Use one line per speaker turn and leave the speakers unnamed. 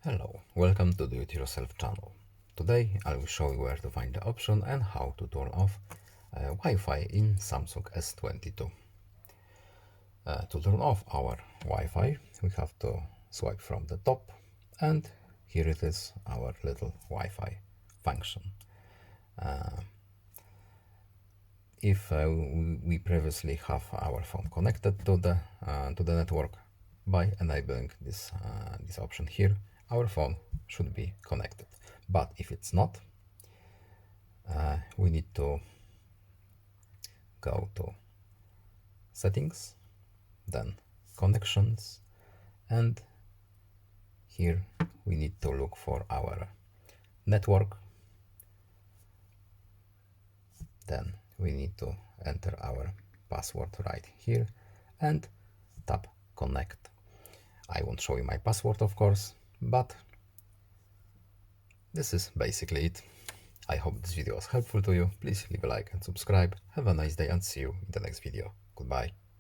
Hello, welcome to Do It Yourself channel. Today I will show you where to find the option and how to turn off Wi-Fi in Samsung S22. To turn off our Wi-Fi, we have to swipe from the top, and here it is, our little Wi-Fi function. If we previously have our phone connected to the network, by enabling this option here, our phone should be connected. But if it's not, we need to go to settings, then connections, and here we need to look for our network. Then we need to enter our password right here and tap connect. I won't show you my password, of course, but this is basically it. I hope this video was helpful to you. Please leave a like and subscribe. Have a nice day and see you in the next video. Goodbye.